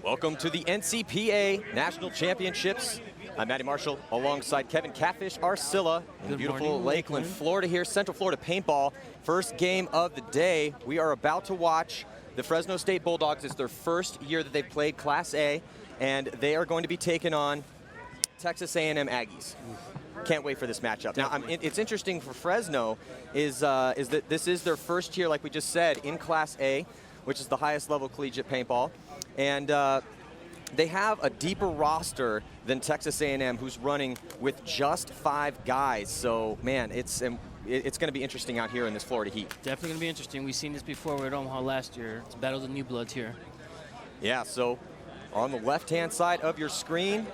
Welcome to the NCPA National Championships. I'm Matty Marshall alongside Kevin Catfish Arcilla in beautiful Lakeland, Florida here, Central Florida Paintball. First game of the day. We are about to watch the Fresno State Bulldogs. It's their first year that they've played Class A, and they are going to be taking on Texas A&M Aggies. Can't wait for this matchup. Now, it's interesting for Fresno is that this is their first year, like we just said, in Class A, which is the highest level collegiate paintball. And they have a deeper roster than Texas A&M, who's running with just 5 guys. So, man, it's going to be interesting out here in this Florida heat. Definitely going to be interesting. We've seen this before at Omaha last year. It's Battle of the New Bloods here. Yeah, so on the left-hand side of your screen,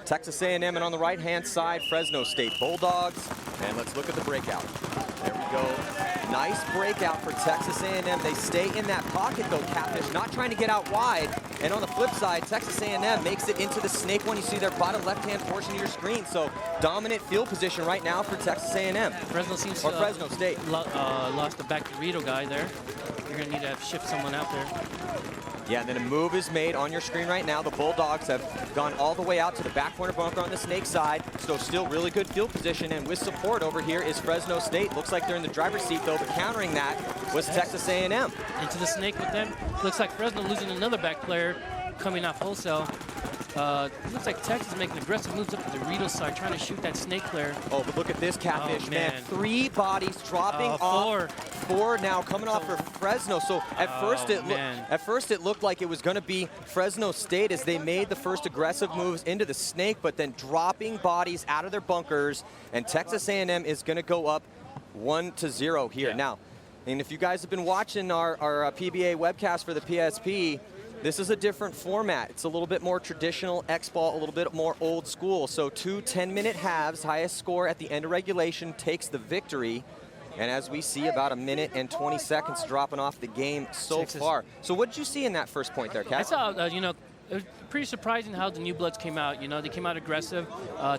Texas A&M, and on the right-hand side, Fresno State Bulldogs. And let's look at the breakout. There we go. Nice breakout for Texas A&M. They stay in that pocket, though, Catfish, not trying to get out wide. And on the flip side, Texas A&M makes it into the snake one. You see their bottom left-hand portion of your screen. So dominant field position right now for Texas A&M. Fresno seems or Fresno State. Lost the back Dorito guy there. You're going to need to shift someone out there. Yeah, and then a move is made on your screen right now. The Bulldogs have gone all the way out to the back corner bunker on the snake side. So still really good field position, and with support over here is Fresno State. Looks like they're in the driver's seat, though, but countering that was Texas A&M. Into the snake with them. Looks like Fresno losing another back player coming off wholesale. Looks like Texas is making aggressive moves up to the Dorito side, trying to shoot that snake player. Oh, but look at this, Catfish, man. 3 bodies dropping off. 4 now coming off for Fresno. So at first it looked like it was going to be Fresno State as they made the first aggressive moves into the snake, but then dropping bodies out of their bunkers, and Texas A&M is going to go up 1-0 here. Yeah. Now, and if you guys have been watching our PBA webcast for the PSP, this is a different format. It's a little bit more traditional X-ball, a little bit more old school. So 2 10-minute halves, highest score at the end of regulation takes the victory. And as we see, about 1 minute and 20 seconds dropping off the game so far. So what did you see in that first point there, Kat? I saw, you know, it was pretty surprising how the New Bloods came out. You know, they came out aggressive.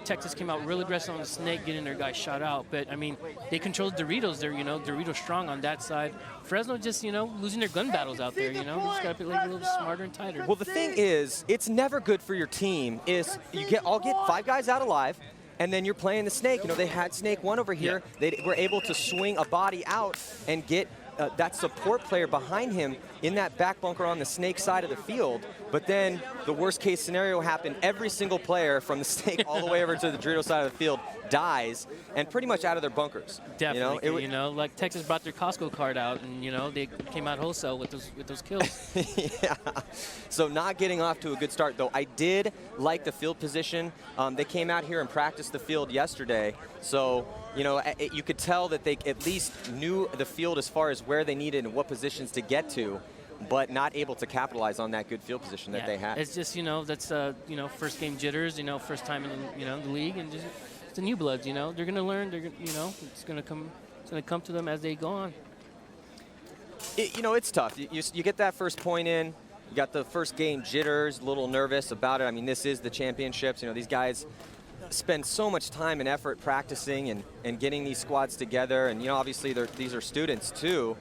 Texas came out really aggressive on the snake, getting their guys shot out. But, I mean, they controlled Doritos there, you know. Doritos strong on that side. Fresno just, you know, losing their gun battles out there, you know. Just got to be a little smarter and tighter. Well, the thing is, it's never good for your team is I'll get 5 guys out alive, and then you're playing the snake. You know, they had snake 1 over here. Yeah. They were able to swing a body out and get that support player behind him in that back bunker on the snake side of the field. But then the worst case scenario happened. Every single player from the snake all the way over to the Dorito side of the field dies, and pretty much out of their bunkers. Definitely, you know, like Texas brought their Costco card out, and, you know, they came out wholesale with those kills. Yeah, so not getting off to a good start, though. I did like the field position. They came out here and practiced the field yesterday, so, you know, you could tell that they at least knew the field as far as where they needed and what positions to get to, but not able to capitalize on that good field position that they had. It's just, you know, that's, you know, first game jitters, you know, first time in, you know, the league, and just the New Bloods, you know, they're going to learn, you know, it's going to come to them as they go on. You know, it's tough. You get that first point in, you got the first game jitters, a little nervous about it. I mean, this is the championships. You know, these guys spend so much time and effort practicing and getting these squads together, and, you know, obviously these are students too.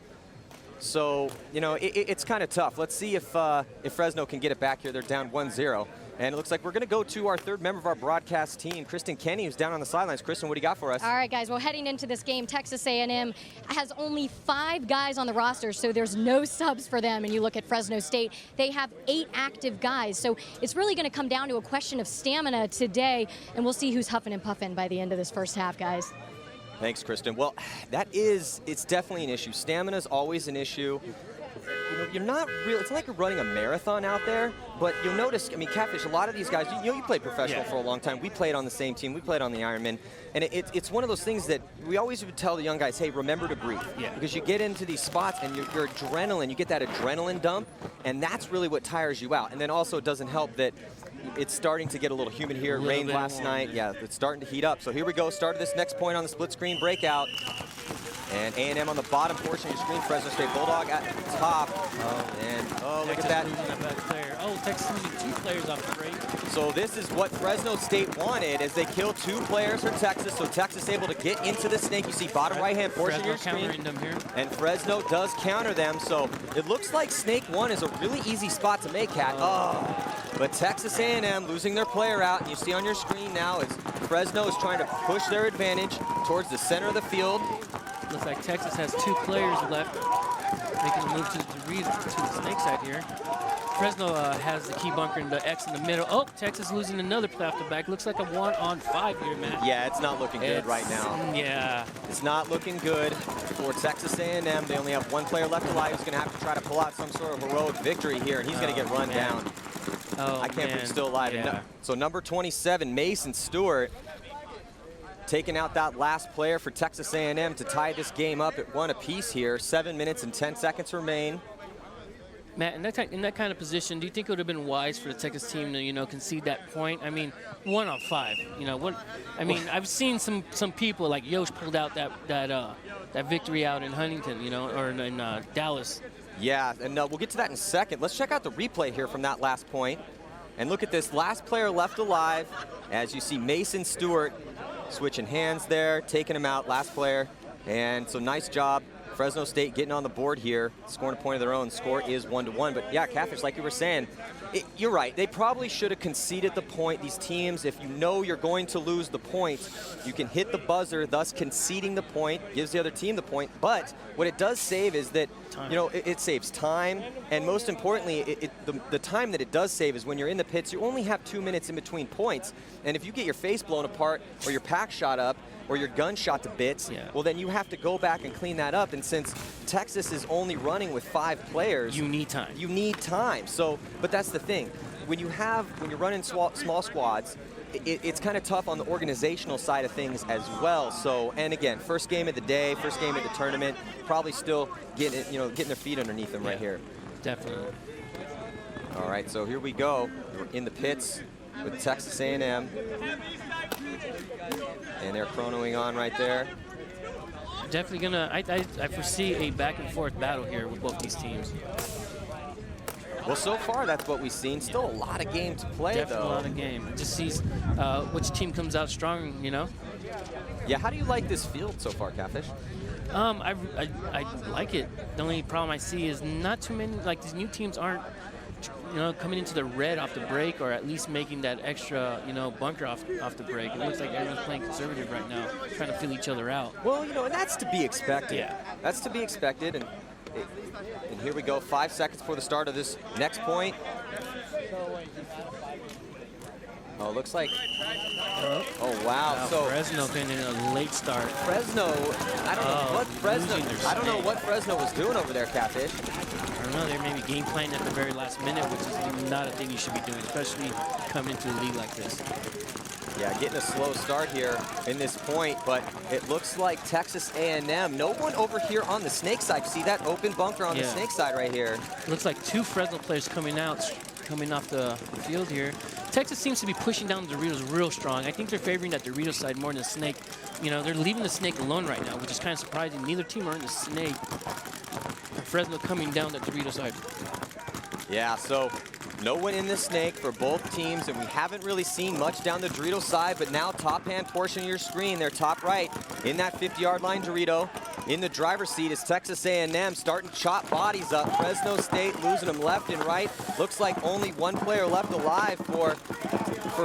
So, you know, it's kind of tough. Let's see if Fresno can get it back here. They're down 1-0. And it looks like we're going to go to our 3rd member of our broadcast team, Kristen Kenny, who's down on the sidelines. Kristen, what do you got for us? All right, guys. Well, heading into this game, Texas A&M has only 5 guys on the roster, so there's no subs for them. And you look at Fresno State, they have 8 active guys. So it's really going to come down to a question of stamina today, and we'll see who's huffing and puffing by the end of this first half, guys. Thanks, Kristen. Well, it's definitely an issue. Stamina is always an issue. You know, you're not really, it's like you're running a marathon out there, but you'll notice, I mean, Catfish, a lot of these guys, you know, you played professional for a long time. We played on the same team. We played on the Ironman. And it's one of those things that we always would tell the young guys, hey, remember to breathe. Yeah. Because you get into these spots and your adrenaline, you get that adrenaline dump, and that's really what tires you out. And then also it doesn't help that it's starting to get a little humid here. It rained last night. Yeah, it's starting to heat up. So here we go. Start of this next point on the split screen breakout. And A&M on the bottom portion of your screen. Fresno State Bulldog at the top. Oh, look at that. Texas losing 2 players off the break. So this is what Fresno State wanted, as they killed 2 players for Texas. So Texas able to get into the snake. You see bottom right-hand portion of your screen. Them here. And Fresno does counter them. So it looks like snake 1 is a really easy spot to make, Kat. But Texas A&M losing their player out. And you see on your screen now is Fresno is trying to push their advantage towards the center of the field. Looks like Texas has 2 players left. Making a move to the snake side here. Fresno has the key bunker in the X in the middle. Oh, Texas losing another play off the back. Looks like a 1-on-5 here, Matt. Yeah, it's not looking good right now. Yeah. It's not looking good for Texas A&M. They only have 1 player left alive who's going to have to try to pull out some sort of heroic victory here, and he's going to get run down. Oh, I can't believe he's still alive. Yeah. So number 27, Mason Stewart, taking out that last player for Texas A&M to tie this game up at 1 apiece here. 7 minutes and 10 seconds remain. Matt, in that kind of position, do you think it would have been wise for the Texas team to, you know, concede that point? I mean, 1-on-5. You know what? I mean, I've seen some people like Yosh pulled out that victory out in Huntington, you know, or in Dallas. Yeah, and we'll get to that in a second. Let's check out the replay here from that last point. And look at this last player left alive. As you see, Mason Stewart switching hands there, taking him out, last player. And so nice job. Fresno State getting on the board here, scoring a point of their own. Score is 1-1. But yeah, Catfish, like you were saying, you're right. They probably should have conceded the point. These teams, if you know you're going to lose the point, you can hit the buzzer, thus conceding the point, gives the other team the point. But what it does save is that, you know, it saves time. And most importantly, the time that it does save is when you're in the pits, you only have 2 minutes in between points. And if you get your face blown apart or your pack shot up, or your gun shot to bits, well, then you have to go back and clean that up. And since Texas is only running with 5 players, you need time. You need time. So, but that's the thing. When you're running small squads, it's kind of tough on the organizational side of things as well. So, and again, first game of the day, first game of the tournament, probably still getting their feet underneath them right here. Definitely. All right, so here we go. We're in the pits with Texas A&M. And they're chronoing on right there. Definitely gonna, I foresee a back and forth battle here with both these teams. Well, so far that's what we've seen. Still a lot of game to play, Definitely though. a lot of game. It just sees which team comes out strong, you know? Yeah, how do you like this field so far, Catfish? I like it. The only problem I see is not too many, like these new teams aren't, you know, coming into the red off the break, or at least making that extra, you know, bunker off the break. It looks like everyone's playing conservative right now, trying to feel each other out. Well, you know, and that's to be expected. Yeah. That's to be expected. And here we go, 5 seconds before the start of this next point. Oh, looks like. Oh wow! So Fresno getting a late start. Fresno, I don't know what Fresno. I don't know what Fresno was doing over there, Catfish. I don't know. They're maybe game planning at the very last minute, which is not a thing you should be doing, especially coming into a league like this. Yeah, getting a slow start here in this point, but it looks like Texas A&M. No one over here on the snake side. See that open bunker on the snake side right here? Looks like 2 Fresno players coming off the field here. Texas seems to be pushing down the Doritos real strong. I think they're favoring that Dorito side more than the snake. You know, they're leaving the snake alone right now, which is kind of surprising. Neither team are in the snake. Fresno coming down that Dorito side. Yeah, so no one in the snake for both teams, and we haven't really seen much down the Dorito side, but now top hand portion of your screen, they're top right in that 50-yard line Dorito. In the driver's seat is Texas A&M starting to chop bodies up. Fresno State losing them left and right. Looks like only 1 player left alive for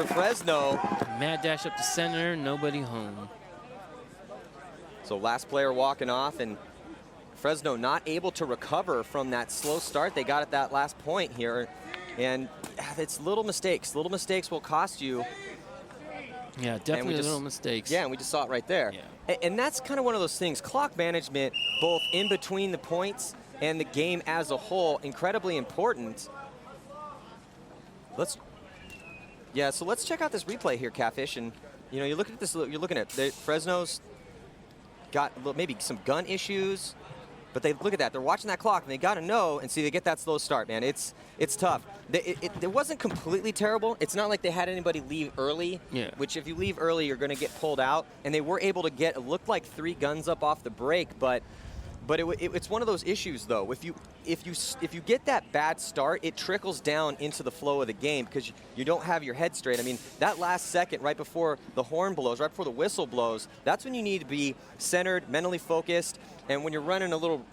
Fresno. Mad dash up the center, nobody home. So last player walking off, and Fresno not able to recover from that slow start they got at that last point here. And it's little mistakes. Little mistakes will cost you. Yeah, definitely little mistakes. Yeah, and we just saw it right there. Yeah. And that's kind of one of those things. Clock management, both in between the points and the game as a whole, incredibly important. So let's check out this replay here, Catfish. And you know, you look at this. You're looking at Fresno's got maybe some gun issues. But they look at that. They're watching that clock, and they got to know and see they get that slow start, man. It's tough. It wasn't completely terrible. It's not like they had anybody leave early, which if you leave early, you're going to get pulled out. And they were able to get, it looked like 3 guns up off the break, but But it's one of those issues, though. If you get that bad start, it trickles down into the flow of the game because you don't have your head straight. I mean, that last second right before the horn blows, right before the whistle blows, that's when you need to be centered, mentally focused, and when you're running a little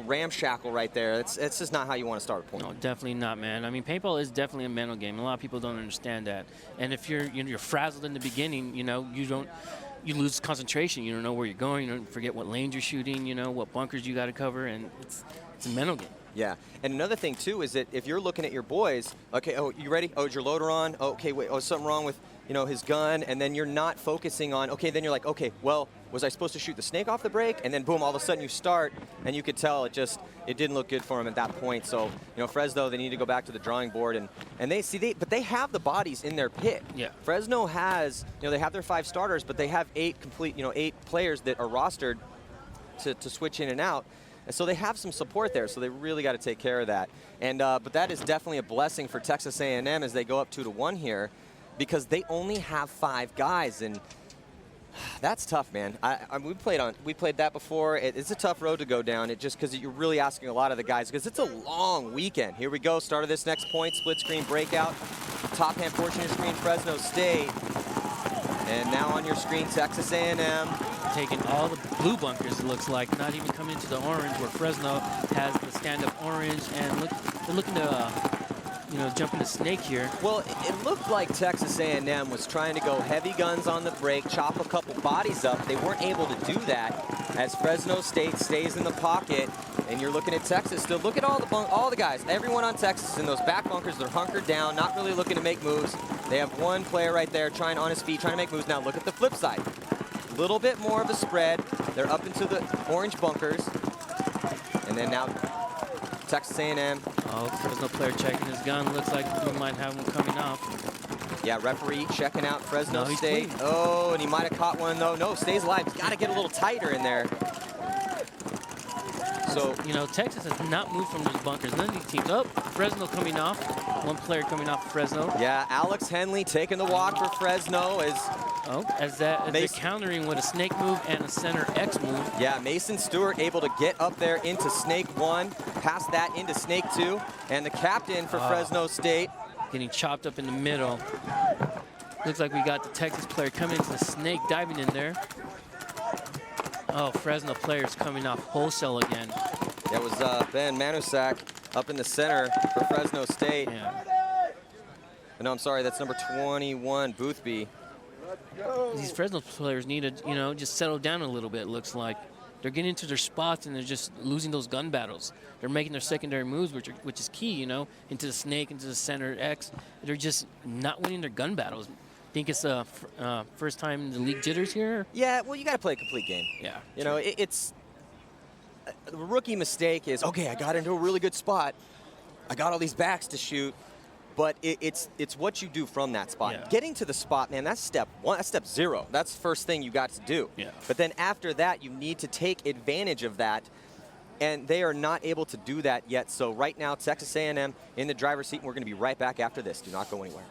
ramshackle right there, it's just not how you want to start a point. No, definitely not, man. I mean, paintball is definitely a mental game. A lot of people don't understand that. And if you're frazzled in the beginning, you lose concentration. You don't know where you're going. You don't forget what lanes you're shooting. What bunkers you got to cover, and it's a mental game. Yeah, and another thing too is that if you're looking at your boys, okay, oh, you ready? Oh, is your loader on? Oh, okay, wait, oh, something wrong with his gun, and then you're not focusing on, okay, then you're like, okay, well, was I supposed to shoot the snake off the break? And then boom, all of a sudden you start, and you could tell it didn't look good for him at that point. So, Fresno, they need to go back to the drawing board, and but they have the bodies in their pit. Yeah. Fresno has, they have their 5 starters, but they have 8 players that are rostered to switch in and out. And so they have some support there, so they really got to take care of that. And but that is definitely a blessing for Texas A&M as they go up 2-1 here, because they only have 5 guys, and that's tough, man. We played that before. It's a tough road to go down. Just because you're really asking a lot of the guys, because it's a long weekend. Here we go. Start of this next point. Split screen breakout. Top hand portion of your screen, Fresno State. And now on your screen, Texas A&M. Taking all the blue bunkers, it looks like, not even coming into the orange, where Fresno has the stand-up orange, and they're looking to jump in the snake here. Well, it looked like Texas A&M was trying to go heavy guns on the break, chop a couple bodies up. They weren't able to do that as Fresno State stays in the pocket, and you're looking at Texas still. Look at all the guys, everyone on Texas in those back bunkers. They're hunkered down, not really looking to make moves. They have one player right there trying on his feet, trying to make moves. Now look at the flip side. A little bit more of a spread. They're up into the orange bunkers, and then now Texas A&M. Oh, Fresno player checking his gun. Looks like we might have one coming off. Yeah, referee checking out Fresno State. Clean. Oh, and he might have caught one, though. No, stays alive. He's got to get a little tighter in there. So, Texas has not moved from those bunkers. None of these teams. Oh, Fresno coming off. One player coming off Fresno. Yeah, Alex Henley taking the walk for Fresno as they're countering with a snake move and a center X move. Yeah, Mason Stewart able to get up there into snake 1, pass that into snake 2, and the captain for Fresno State getting chopped up in the middle. Looks like we got the Texas player coming into the snake, diving in there. Oh, Fresno players coming off wholesale again. That was Ben Manusak up in the center for Fresno State. Yeah. No, I'm sorry, that's number 21, Boothby. These Fresno players need to, just settle down a little bit, it looks like. They're getting into their spots, and they're just losing those gun battles. They're making their secondary moves, which is key, into the snake, into the center X. They're just not winning their gun battles. Think it's the first time in the league jitters here? Yeah, well, you got to play a complete game. Yeah. It's the rookie mistake is, okay, I got into a really good spot. I got all these backs to shoot. But it's what you do from that spot. Yeah. Getting to the spot, man, that's step 1. That's step 0. That's the first thing you got to do. Yeah. But then after that, you need to take advantage of that. And they are not able to do that yet. So right now, Texas A&M in the driver's seat, and we're going to be right back after this. Do not go anywhere.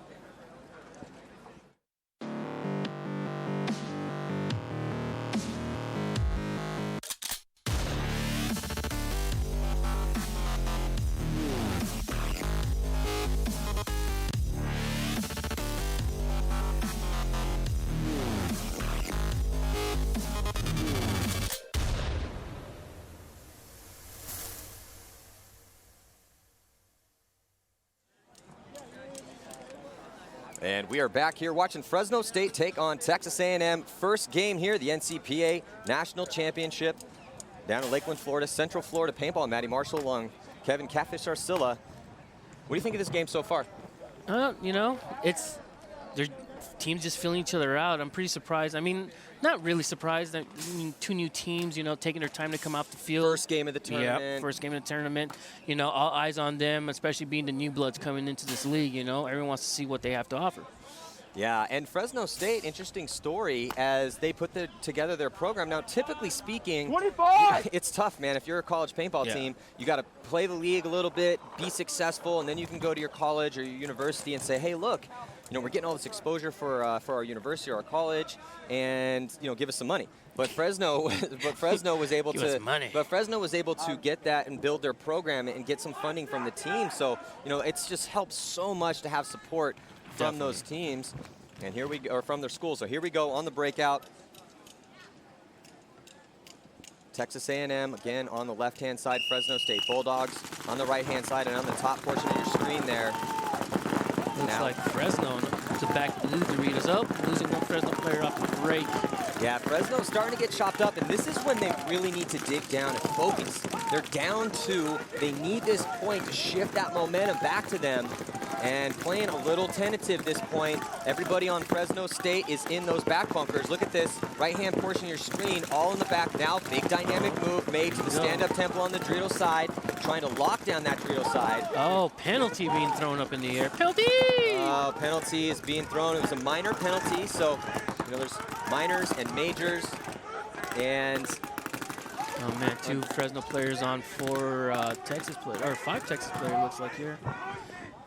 And we are back here watching Fresno State take on Texas A&M. First game here, the NCPA National Championship down in Lakeland, Florida, Central Florida Paintball. Matty Marshall along Kevin Catfish Arcilla. What do you think of this game so far? It's their teams just filling each other out. I'm pretty surprised. I mean, not really surprised. I mean, 2 new teams, taking their time to come off the field. First game of the tournament. Yeah, first game of the tournament. All eyes on them, especially being the new bloods coming into this league. Everyone wants to see what they have to offer. Yeah, and Fresno State, interesting story as they put together their program. Now, typically speaking, 25! It's tough, man. If you're a college paintball team, you got to play the league a little bit, be successful, and then you can go to your college or your university and say, hey, look, we're getting all this exposure for our university or our college, and give us some money. But Fresno was able to get that and build their program and get some funding from the team. So it's just helped so much to have support from those teams, and here we go, or from their schools. So here we go on the breakout. Texas A&M, again, on the left-hand side, Fresno State Bulldogs on the right-hand side, and on the top portion of your screen there. Looks like Fresno to back the Doritos up, losing one Fresno player off the break. Yeah, Fresno's starting to get chopped up, and this is when they really need to dig down and focus. They're down 2. They need this point to shift that momentum back to them, and playing a little tentative this point. Everybody on Fresno State is in those back bunkers. Look at this right-hand portion of your screen, all in the back now. Big dynamic move made to the stand-up temple on the Dorito side, trying to lock down that Dorito side. Oh, penalty being thrown up in the air. Penalty! Penalty is being thrown. It was a minor penalty, so there's minors and majors, and oh man, 2 Fresno players on 4 Texas players, or 5 Texas players looks like here.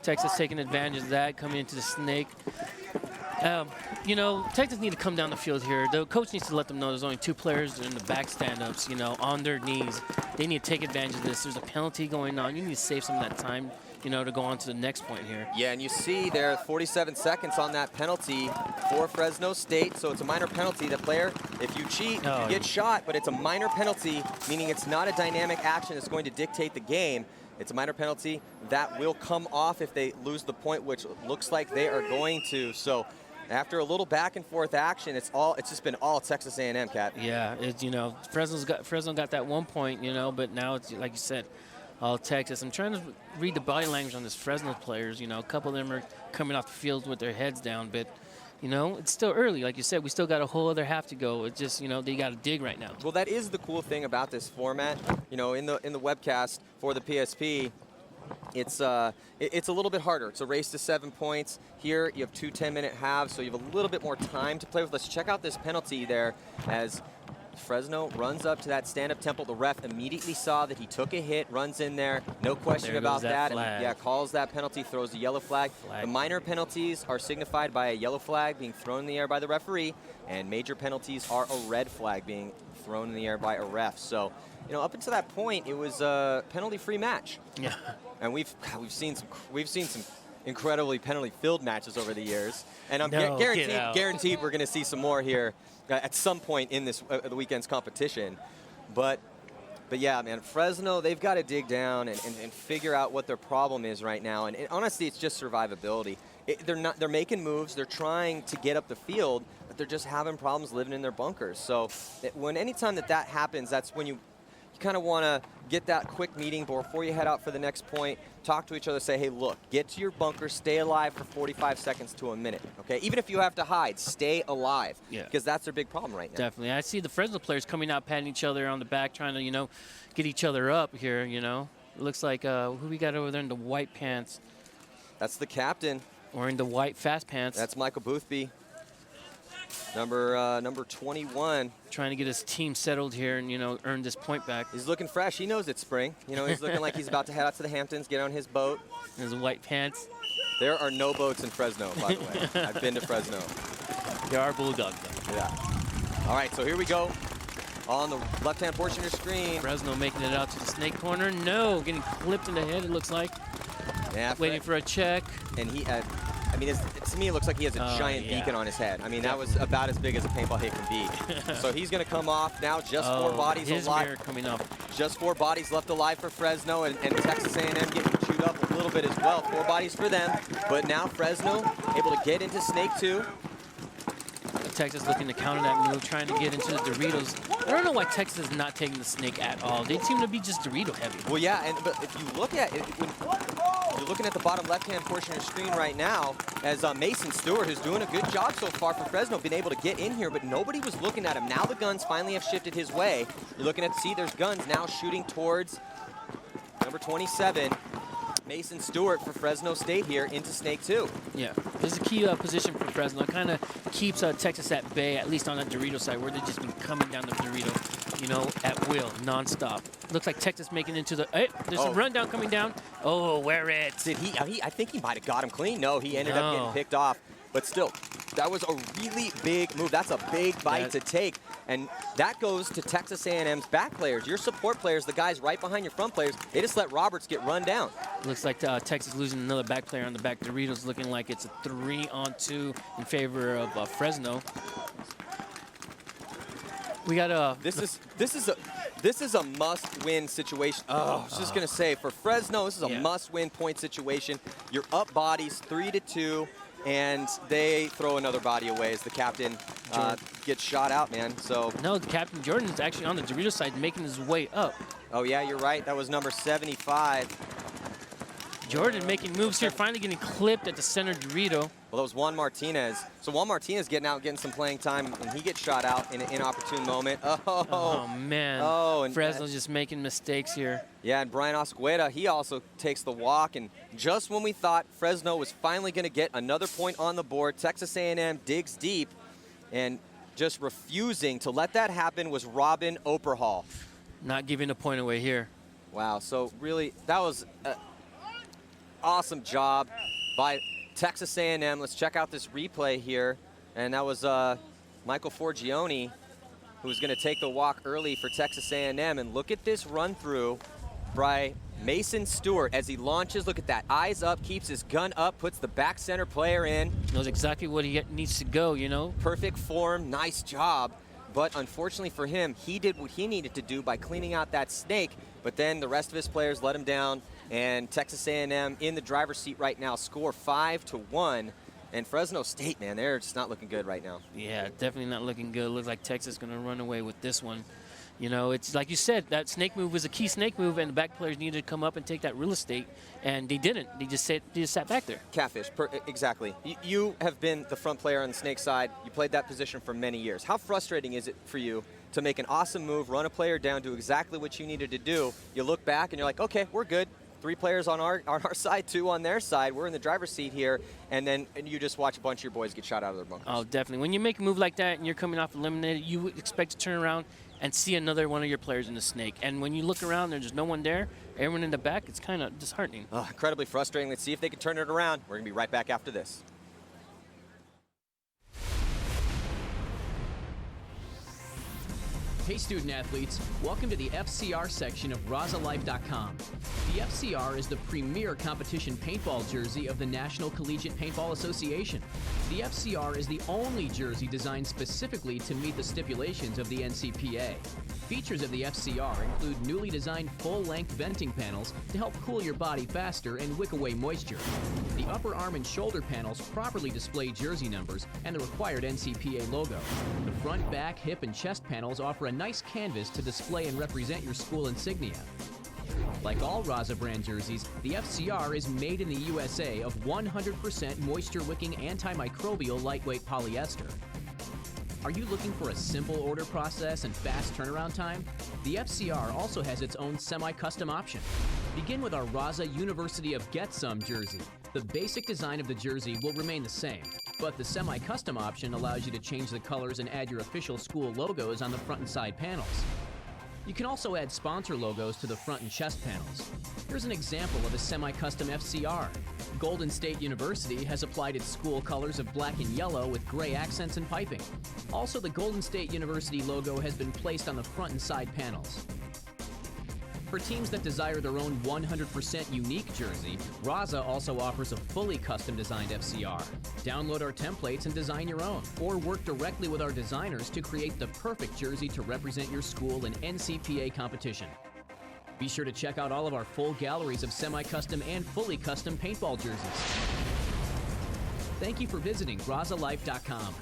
Texas taking advantage of that, coming into the snake. Texas need to come down the field here. The coach needs to let them know there's only 2 players in the back stand-ups, on their knees. They need to take advantage of this. There's a penalty going on. You need to save some of that time, to go on to the next point here. Yeah, and you see there 47 seconds on that penalty for Fresno State. So it's a minor penalty. The player, if you cheat, you get shot, but it's a minor penalty, meaning it's not a dynamic action that's going to dictate the game. It's a minor penalty that will come off if they lose the point, which looks like they are going to. So after a little back and forth action, it's just been all Texas A&M, Cat. Yeah, it's, Fresno got that 1 point, but now it's, like you said, all Texas. I'm trying to read the body language on this Fresno players. A couple of them are coming off the field with their heads down, but it's still early. Like you said, we still got a whole other half to go. It's just, they got to dig right now. Well, that is the cool thing about this format. In the webcast for the PSP, it's a little bit harder. It's a race to 7 points. Here, you have 2 10-minute halves, so you have a little bit more time to play with. Let's check out this penalty there as Fresno runs up to that stand-up temple. The ref immediately saw that he took a hit, runs in there, no question about that. And, calls that penalty, throws the yellow flag. The minor penalties are signified by a yellow flag being thrown in the air by the referee, and major penalties are a red flag being thrown in the air by a ref. So, up until that point, it was a penalty-free match. Yeah. And we've seen some incredibly penalty-filled matches over the years, and I'm guaranteed we're going to see some more here at some point in this the weekend's competition. But yeah, man, Fresno, they've got to dig down and figure out what their problem is right now. And honestly, it's just survivability. They're making moves, they're trying to get up the field, but they're just having problems living in their bunkers. So anytime that happens, that's when you kind of want to get that quick meeting before you head out for the next point, talk to each other, say, hey, look, get to your bunker, stay alive for 45 seconds to a minute, okay? Even if you have to hide, stay alive, because that's their big problem right now. Definitely. I see the Fresno players coming out, patting each other on the back, trying to, get each other up here, It looks like, who we got over there in the white pants? That's the captain. Wearing the white fast pants. That's Michael Boothby. Number 21. Trying to get his team settled here and, earn this point back. He's looking fresh. He knows it's spring. He's looking like he's about to head out to the Hamptons, get on his boat. His white pants. There are no boats in Fresno, by the way. I've been to Fresno. There are bulldogs, though. Yeah. All right, so here we go. On the left-hand portion of your screen. Fresno making it out to the snake corner. No, getting clipped in the head, it looks like. Yeah, waiting for a check. And he to me, it looks like he has a giant beacon on his head. That was about as big as a paintball hit can be. So he's going to come off now. Just 4 bodies alive. Coming off. Just 4 bodies left alive for Fresno, and Texas A&M getting chewed up a little bit as well. 4 bodies for them. But now Fresno able to get into Snake 2. Texas looking to counter that move, trying to get into the Doritos. I don't know why Texas is not taking the snake at all. They seem to be just Dorito heavy. Well, yeah, but if you look at it, you're looking at the bottom left-hand portion of your screen right now as Mason Stewart, who's doing a good job so far for Fresno, been able to get in here, but nobody was looking at him. Now the guns finally have shifted his way. You're looking at, there's guns now shooting towards number 27. Mason Stewart for Fresno State here into Snake 2. Yeah, this is a key position for Fresno. It kind of keeps Texas at bay, at least on that Dorito side, where they've just been coming down the Dorito, at will, nonstop. Looks like Texas making into the. Hey, there's a rundown coming down. Oh, wear it. Did he? I think he might have got him clean. No, he ended up getting picked off. But still, that was a really big move. That's a big bite to take. And that goes to Texas A&M's back players. Your support players, the guys right behind your front players, they just let Roberts get run down. Looks like Texas losing another back player on the back. Doritos looking like it's a 3-on-2 in favor of Fresno. We got a. This is a must-win situation. Oh, I was just gonna say, for Fresno, this is a must-win point situation. You're up bodies 3-2, and they throw another body away as the captain gets shot out, man. So no, the captain Jordan's actually on the Doritos side, making his way up. Oh yeah, you're right. That was number 75. Jordan making moves here, finally getting clipped at the center Dorito. Well, that was Juan Martinez. So Juan Martinez getting some playing time, and he gets shot out in an inopportune moment. Oh man. Oh, and Fresno's just making mistakes here. Yeah, and Brian Oscueda, he also takes the walk, and just when we thought Fresno was finally going to get another point on the board, Texas A&M digs deep, and just refusing to let that happen was Robin Operhall. Not giving a point away here. Wow, so really, that was awesome job by Texas A&M. Let's check out this replay here. And that was Michael Forgione, who's going to take the walk early for Texas A&M. And look at this run through by Mason Stewart as he launches. Look at that, eyes up, keeps his gun up, puts the back center player in. Knows exactly what he needs to go, you know. Perfect form, nice job. But unfortunately for him, he did what he needed to do by cleaning out that snake. But then the rest of his players let him down. And Texas A&M in the driver's seat right now, score 5-1. And Fresno State, man, they're just not looking good right now. Yeah, definitely not looking good. Looks like Texas is going to run away with this one. You know, it's like you said, that snake move was a key snake move, and the back players needed to come up and take that real estate, and they didn't. They just sat back there. Catfish, exactly. You have been the front player on the snake side. You played that position for many years. How frustrating is it for you to make an awesome move, run a player down, do exactly what you needed to do? You look back, and you're like, okay, we're good. 3 players on our side, 2 on their side. We're in the driver's seat here, and then you just watch a bunch of your boys get shot out of their bunkers. Oh, definitely. When you make a move like that and you're coming off eliminated, you would expect to turn around and see another one of your players in the snake. And when you look around, there's no one there, everyone in the back, it's kind of disheartening. Oh, incredibly frustrating. Let's see if they can turn it around. We're going to be right back after this. Hey student athletes, welcome to the FCR section of RazaLife.com. The FCR is the premier competition paintball jersey of the National Collegiate Paintball Association. The FCR is the only jersey designed specifically to meet the stipulations of the NCPA. Features of the FCR include newly designed full-length venting panels to help cool your body faster and wick away moisture. The upper arm and shoulder panels properly display jersey numbers and the required NCPA logo. The front, back, hip, and chest panels offer a nice canvas to display and represent your school insignia. Like all Raza brand jerseys, the FCR is made in the USA of 100% moisture-wicking antimicrobial lightweight polyester. Are you looking for a simple order process and fast turnaround time? The FCR also has its own semi-custom option. Begin with our Raza University of Get Some jersey. The basic design of the jersey will remain the same, but the semi-custom option allows you to change the colors and add your official school logos on the front and side panels. You can also add sponsor logos to the front and chest panels. Here's an example of a semi-custom FCR. Golden State University has applied its school colors of black and yellow with gray accents and piping. Also, the Golden State University logo has been placed on the front and side panels. For teams that desire their own 100% unique jersey, Raza also offers a fully custom designed FCR. Download our templates and design your own, or work directly with our designers to create the perfect jersey to represent your school in NCPA competition. Be sure to check out all of our full galleries of semi-custom and fully custom paintball jerseys. Thank you for visiting RazaLife.com.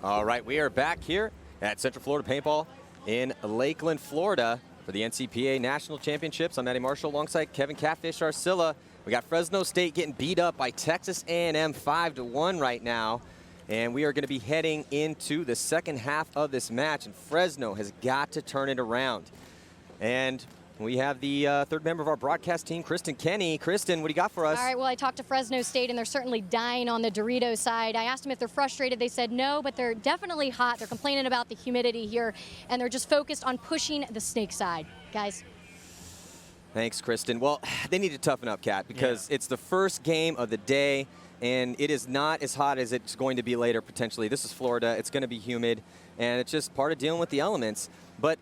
All right, we are back here at Central Florida Paintball in Lakeland, Florida for the NCPA National Championships. I'm Matty Marshall alongside Kevin Catfish Arcilla. We got Fresno State getting beat up by Texas A&M 5-1 right now. And we are going to be heading into the second half of this match, and Fresno has got to turn it around. And we have the third member of our broadcast team, Kristen Kenny. Kristen, what do you got for us? All right, well, I talked to Fresno State, and they're certainly dying on the Dorito side. I asked them if they're frustrated. They said no, but they're definitely hot. They're complaining about the humidity here, and they're just focused on pushing the snake side. Guys. Thanks, Kristen. Well, they need to toughen up, Kat, because it's the first game of the day, and it is not as hot as it's going to be later, potentially. This is Florida. It's going to be humid, and it's just part of dealing with the elements.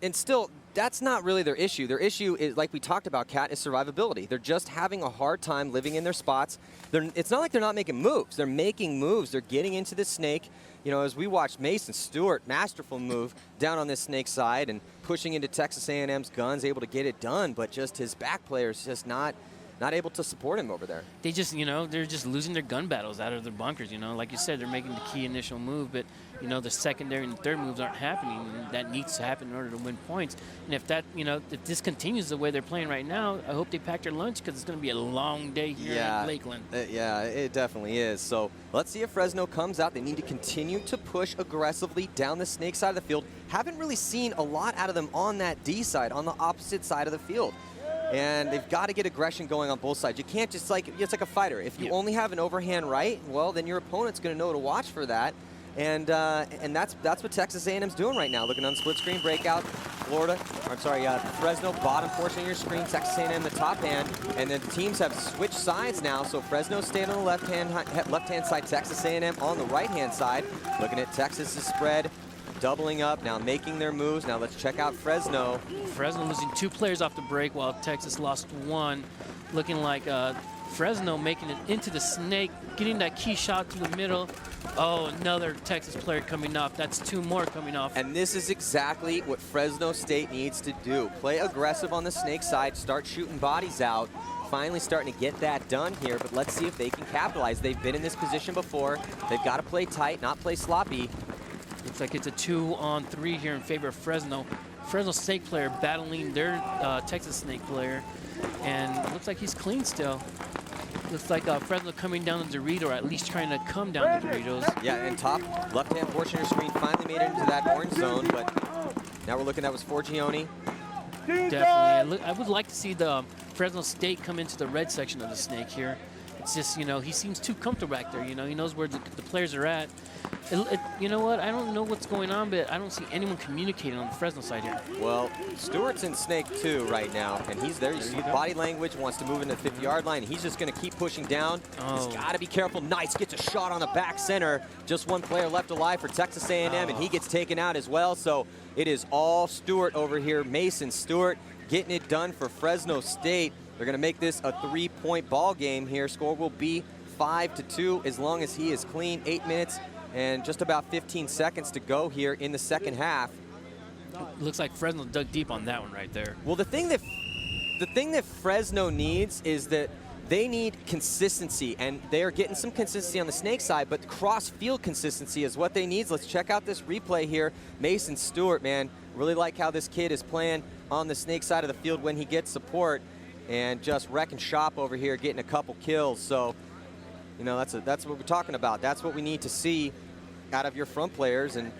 And still, that's not really their issue. Their issue is, like we talked about, Kat, is survivability. They're just having a hard time living in their spots. It's not like they're not making moves. They're making moves. They're getting into the snake. You know, as we watched Mason Stewart, masterful move down on this snake side and pushing into Texas A&M's guns, able to get it done, but just his back players just not able to support him over there. They just, they're just losing their gun battles out of their bunkers, Like you said, they're making the key initial move, but, the secondary and third moves aren't happening, and that needs to happen in order to win points. And if that, if this continues the way they're playing right now, I hope they pack their lunch because it's going to be a long day here in Lakeland. Yeah, it definitely is. So let's see if Fresno comes out. They need to continue to push aggressively down the snake side of the field. Haven't really seen a lot out of them on that D side, on the opposite side of the field. And they've got to get aggression going on both sides. You can't just it's like a fighter. If you only have an overhand right, well, then your opponent's going to know to watch for that. And that's what Texas A&M's doing right now. Looking on the split screen breakout, Fresno, bottom portion of your screen, Texas A&M the top hand. And then the teams have switched sides now. So Fresno State on the left-hand side, Texas A&M on the right-hand side. Looking at Texas's spread. Doubling up, now making their moves. Now let's check out Fresno. Fresno losing 2 players off the break while Texas lost 1. Looking like Fresno making it into the snake, getting that key shot to the middle. Oh, another Texas player coming off. That's 2 more coming off. And this is exactly what Fresno State needs to do. Play aggressive on the snake side, start shooting bodies out. Finally starting to get that done here, but let's see if they can capitalize. They've been in this position before. They've got to play tight, not play sloppy. Looks like it's a 2-on-3 here in favor of Fresno. Fresno snake player battling their Texas snake player, and it looks like he's clean still. Looks like Fresno coming down the Dorito, or at least trying to come down the Doritos. Yeah, and top left-hand portion of your screen finally made it into that orange zone, but now we're looking, that was Forgione. Definitely. I would like to see the Fresno State come into the red section of the snake here. It's just, he seems too comfortable back there. He knows where the players are at. You know what? I don't know what's going on, but I don't see anyone communicating on the Fresno side here. Well, Stewart's in snake 2 right now, and he's there. You see body language, wants to move into the 50-yard line. He's just going to keep pushing down. He's got to be careful. Nice, gets a shot on the back center. Just one player left alive for Texas A&M, and he gets taken out as well. So it is all Stewart over here. Mason Stewart getting it done for Fresno State. They're going to make this a 3-point ball game here. Score will be 5-2 as long as he is clean. 8 minutes and just about 15 seconds to go here in the second half. Looks like Fresno dug deep on that one right there. Well, the thing that Fresno needs is that they need consistency, and they're getting some consistency on the snake side, but cross-field consistency is what they need. Let's check out this replay here. Mason Stewart, man, really like how this kid is playing on the snake side of the field when he gets support, and just wrecking shop over here, getting a couple kills. So, that's what we're talking about. That's what we need to see out of your front players, and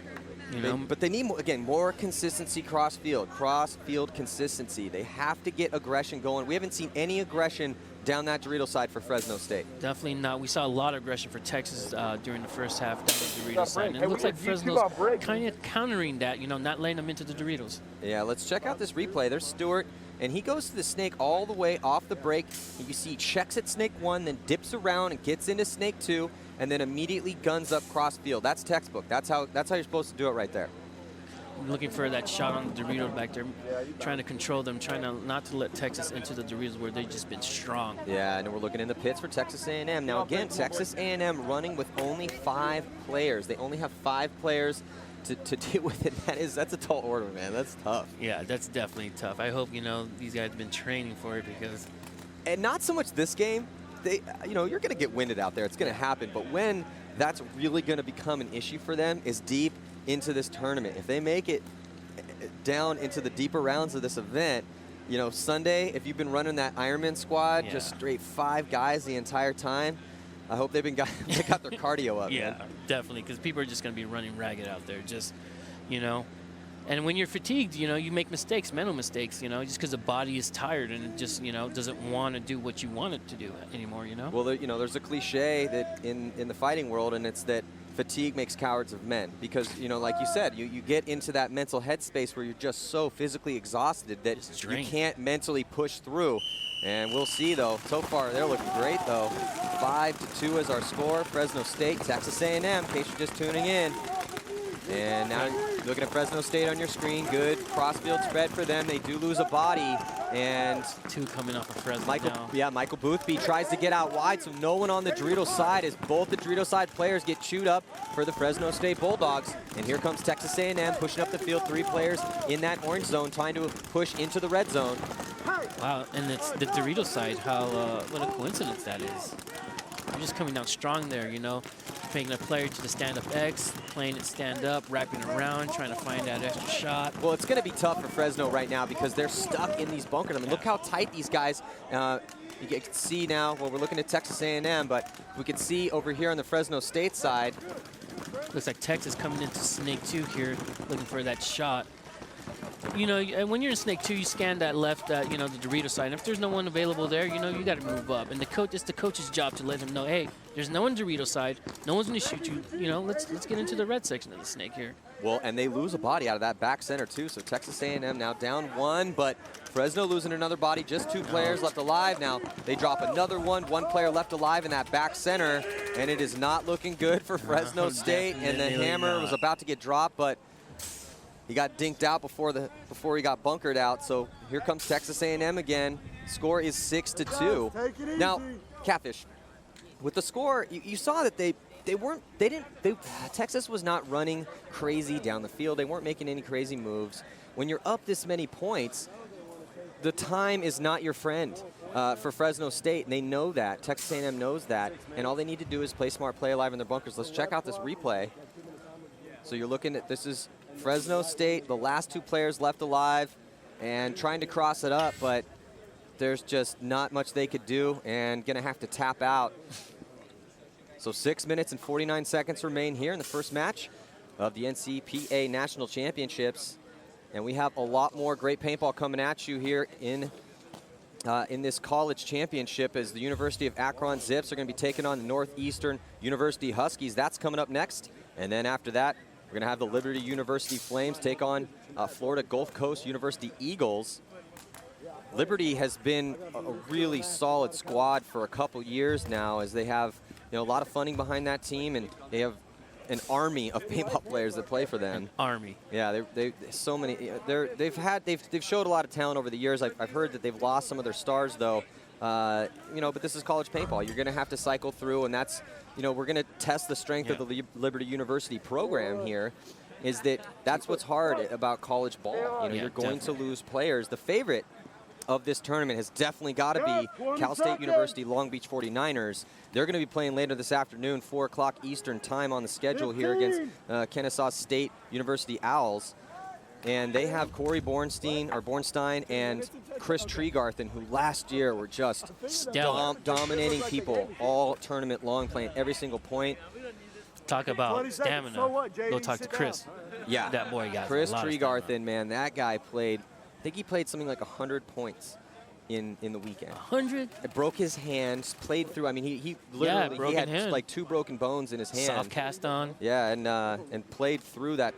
but they need more consistency cross-field consistency. They have to get aggression going. We haven't seen any aggression down that Dorito side for Fresno State. Definitely not. We saw a lot of aggression for Texas during the first half down the Dorito side. And it looks like Fresno's kind of countering that, not letting them into the Doritos. Yeah, let's check out this replay. There's Stewart, and he goes to the snake all the way off the break. You see he checks at snake 1, then dips around and gets into snake 2, and then immediately guns up cross field. That's textbook. That's how you're supposed to do it right there. I'm looking for that shot on the Dorito back there, trying to control them, trying not to let Texas into the Doritos where they've just been strong. Yeah, and we're looking in the pits for Texas A&M. Now again, Texas A&M running with only 5 players. They only have 5 players to deal with it. That's a tall order, man. That's tough. Yeah, that's definitely tough. I hope, these guys have been training for it because... And not so much this game. You're going to get winded out there. It's going to happen. But when that's really going to become an issue for them is deep into this tournament. If they make it down into the deeper rounds of this event, you know, Sunday, if you've been running that Ironman squad, just straight 5 guys the entire time, I hope they got their cardio up. Yeah, man. definitely, because people are just going to be running ragged out there. Just, you know, and when you're fatigued, you know, you make mistakes, mental mistakes, you know, just because the body is tired and it just, you know, doesn't want to do what you want it to do anymore, you know? Well, you know, there's a cliche that in the fighting world, and it's that fatigue makes cowards of men. Because, you know, like you said, you get into that mental headspace where you're just so physically exhausted that you can't mentally push through. And we'll see, though. So far, they're looking great, though. 5-2 is our score. Fresno State, Texas A&M, in case you're just tuning in. And now you're looking at Fresno State on your screen. Good cross-field spread for them. They do lose a body. And 2 coming off of Fresno now. Yeah, Michael Boothby tries to get out wide, so no one on the Dorito side as both the Dorito side players get chewed up for the Fresno State Bulldogs. And here comes Texas A&M pushing up the field. 3 players in that orange zone trying to push into the red zone. Wow, and it's the Dorito side. How what a coincidence that is. You're just coming down strong there, you know. Taking a player to the stand-up X, playing it stand-up, wrapping around, trying to find that extra shot. Well, it's going to be tough for Fresno right now because they're stuck in these bunkers. I mean, look how tight these guys. You can see now. Well, we're looking at Texas A&M, but we can see over here on the Fresno State side. Looks like Texas coming into Snake 2 here, looking for that shot. You know, when you're in Snake 2, you scan that left, you know, the Dorito side. And if there's no one available there, you know, you got to move up. And it's the coach's job to let him know, hey, there's no one Dorito side. No one's going to shoot you. You know, let's get into the red section of the Snake here. Well, and they lose a body out of that back center, too. So Texas A&M now down 1, but Fresno losing another body. Just 2 players left alive now. They drop another one player left alive in that back center. And it is not looking good for Fresno State. And the hammer was about to get dropped, but he got dinked out before he got bunkered out. So here comes Texas A&M again. Score is 6-2. Now, Catfish, with the score, you saw that Texas was not running crazy down the field. They weren't making any crazy moves. When you're up this many points, the time is not your friend for Fresno State, and they know that. Texas A&M knows that, and all they need to do is play smart, play alive in their bunkers. Let's check out this replay. So you're looking at, this is Fresno State, the last 2 players left alive, and trying to cross it up, but there's just not much they could do, and gonna have to tap out. So 6 minutes and 49 seconds remain here in the first match of the NCPA National Championships. And we have a lot more great paintball coming at you here in this college championship as the University of Akron Zips are going to be taking on the Northeastern University Huskies. That's coming up next. And then after that, we're going to have the Liberty University Flames take on Florida Gulf Coast University Eagles. Liberty has been a really solid squad for a couple years now, as they have, you know, a lot of funding behind that team, and they have an army of paintball players that play for them. An army. Yeah, they've showed a lot of talent over the years. I've heard that they've lost some of their stars though. You know, but this is college paintball. You're going to have to cycle through, and that's, you know, we're going to test the strength of the Liberty University program here. That's what's hard about college ball. You know, you're going to lose players. The favorite of this tournament has definitely got to be Cal State University Long Beach 49ers. They're going to be playing later this afternoon, 4 o'clock Eastern time on the schedule here against Kennesaw State University Owls. And they have Corey Bornstein and Chris Tregarthen, who last year were just dominating people all tournament long, playing every single point. Talk about stamina. Go talk to Chris. Yeah, that boy got Chris Tregarthen, man, that guy played. I think he played something like 100 points in the weekend. 100? It broke his hand, played through. I mean, he literally had like 2 broken bones in his hand. Soft cast on. Yeah, and played through the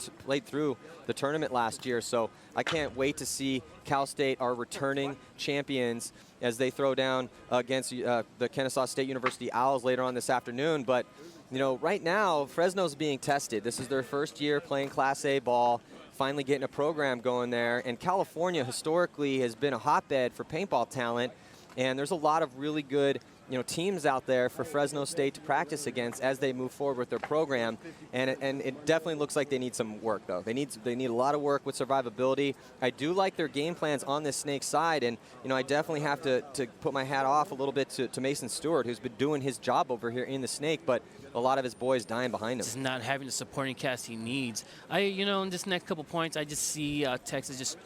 tournament last year. So I can't wait to see Cal State, our returning champions, as they throw down against the Kennesaw State University Owls later on this afternoon. But you know, right now Fresno's being tested. This is their first year playing Class A ball. Finally getting a program going there, and California historically has been a hotbed for paintball talent, and there's a lot of really good, you know, teams out there for Fresno State to practice against as they move forward with their program, and it definitely looks like they need some work though. They need a lot of work with survivability. I do like their game plans on this Snake side, and you know, I definitely have to put my hat off a little bit to Mason Stewart, who's been doing his job over here in the Snake, but a lot of his boys dying behind him. Just not having the supporting cast he needs. In this next couple points, I just see Texas just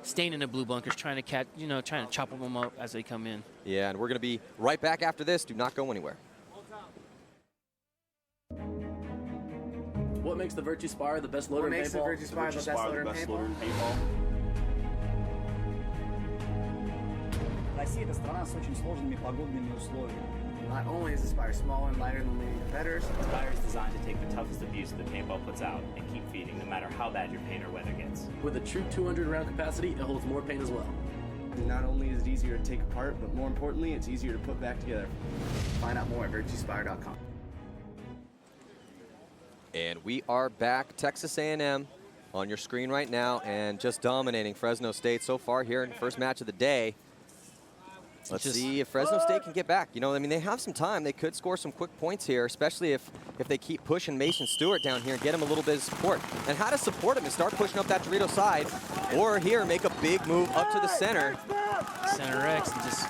staying in the blue bunkers, trying to catch, trying to chop them up as they come in. Yeah, and we're going to be right back after this. Do not go anywhere. What makes the Virtue Spire the best loader in paintball? What makes the Virtue Spire the best loader in paintball? Россия – это страна с очень сложными погодными условиями. Not only is the Spire smaller and lighter than leading competitors, the Spire is designed to take the toughest abuse the paintball puts out and keep feeding no matter how bad your paint or weather gets. With a true 200 round capacity, it holds more paint as well. Not only is it easier to take apart, but more importantly, it's easier to put back together. Find out more at virtuespire.com. And we are back, Texas A&M on your screen right now, and just dominating Fresno State so far here in the first match of the day. Let's see if Fresno State can get back. They have some time. They could score some quick points here, especially if they keep pushing Mason Stewart down here and get him a little bit of support. And how to support him is start pushing up that Dorito side, or here, make a big move up to the center. Center X and just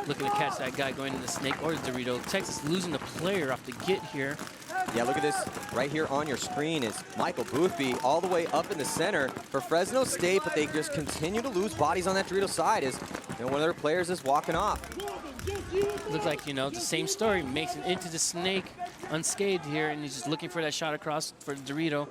looking to catch that guy going in the snake or the Dorito. Texas losing the player off the get here. Yeah, look at this right here on your screen is Michael Boothby all the way up in the center for Fresno State, but they just continue to lose bodies on that Dorito side as one of their players is walking off. Looks like, the same story. Mason into the snake unscathed here, and he's just looking for that shot across for Dorito.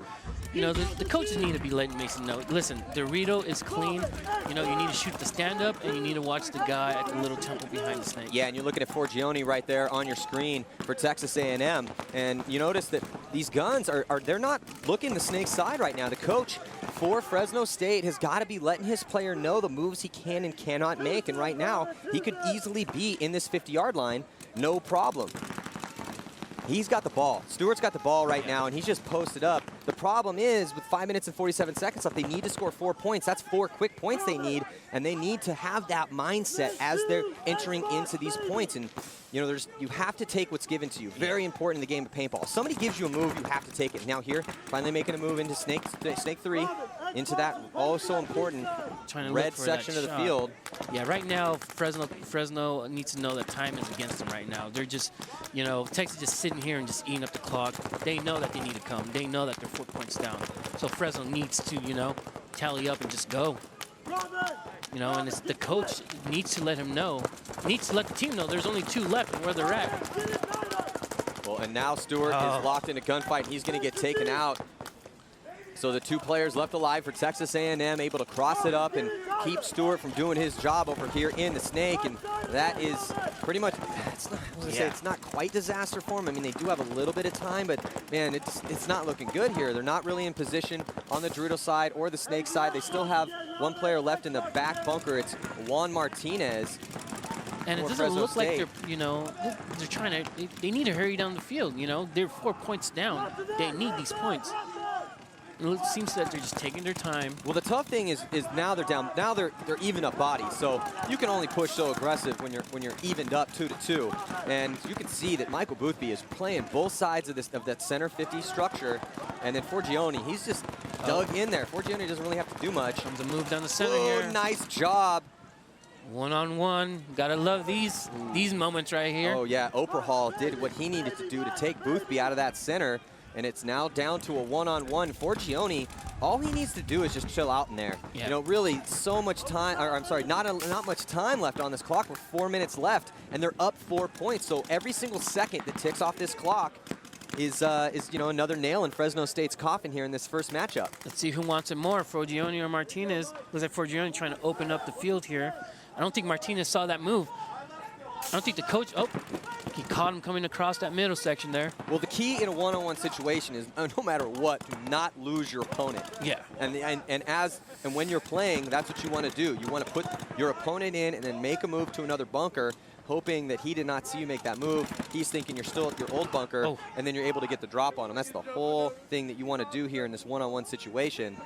The coaches need to be letting Mason know, listen, Dorito is clean. You need to shoot the stand-up, and you need to watch the guy at the little temple behind the snake. Yeah, and you're looking at Forgione right there on your screen for Texas A&M, and you notice that these guns they're not looking the snake side right now. The coach for Fresno State has got to be letting his player know the moves he can and cannot make, and right now, he could easily be in this 50-yard line, no problem. He's got the ball. Stewart's got the ball right now, and he's just posted up. The problem is, with 5 minutes and 47 seconds left, they need to score 4 points. That's 4 quick points they need, and they need to have that mindset as they're entering into these points. And you have to take what's given to you. Very important in the game of paintball. If somebody gives you a move, you have to take it. Now here, finally making a move into Snake 3, into that also important red section of the field. Yeah, right now, Fresno needs to know that time is against them right now. They're just, Texas just sitting here and just eating up the clock. They know that they need to come. They know that they're 4 points down. So Fresno needs to, tally up and just go. And the coach needs to let him know, needs to let the team know there's only 2 left and where they're at. Well, and now Stewart is locked in a gunfight. He's going to get taken out. So the 2 players left alive for Texas A&M, able to cross it up and keep Stewart from doing his job over here in the snake. And that is pretty much, it's not quite disaster for them. They do have a little bit of time, but man, it's not looking good here. They're not really in position on the Dorito side or the snake side. They still have 1 player left in the back bunker. It's Juan Martinez. And it doesn't look like they're trying to, they need to hurry down the field. They're 4 points down. They need these points. It seems that they're just taking their time. Well, the tough thing is now they're down. Now they're even up bodies, so you can only push so aggressive when you're evened up 2-2. And you can see that Michael Boothby is playing both sides of that center 50 structure, and then Forgione, he's just dug in there. Forgione doesn't really have to do much. Comes a move down the center here. Nice job. One-on-one. Gotta love these moments right here. Oh yeah, Oprah Hall did what he needed to do to take Boothby out of that center. And it's now down to a one-on-one. Forgione, all he needs to do is just chill out in there. Yeah. Really so much time, or I'm sorry, not much time left on this clock with 4 minutes left, and they're up 4 points. So every single second that ticks off this clock is another nail in Fresno State's coffin here in this first matchup. Let's see who wants it more, Forgione or Martinez. Looks like Forgione trying to open up the field here. I don't think Martinez saw that move. I don't think the coach, he caught him coming across that middle section there. Well, the key in a one-on-one situation is no matter what, do not lose your opponent. Yeah. And when you're playing, that's what you want to do. You want to put your opponent in and then make a move to another bunker, hoping that he did not see you make that move. He's thinking you're still at your old bunker, and then you're able to get the drop on him. That's the whole thing that you want to do here in this one-on-one situation.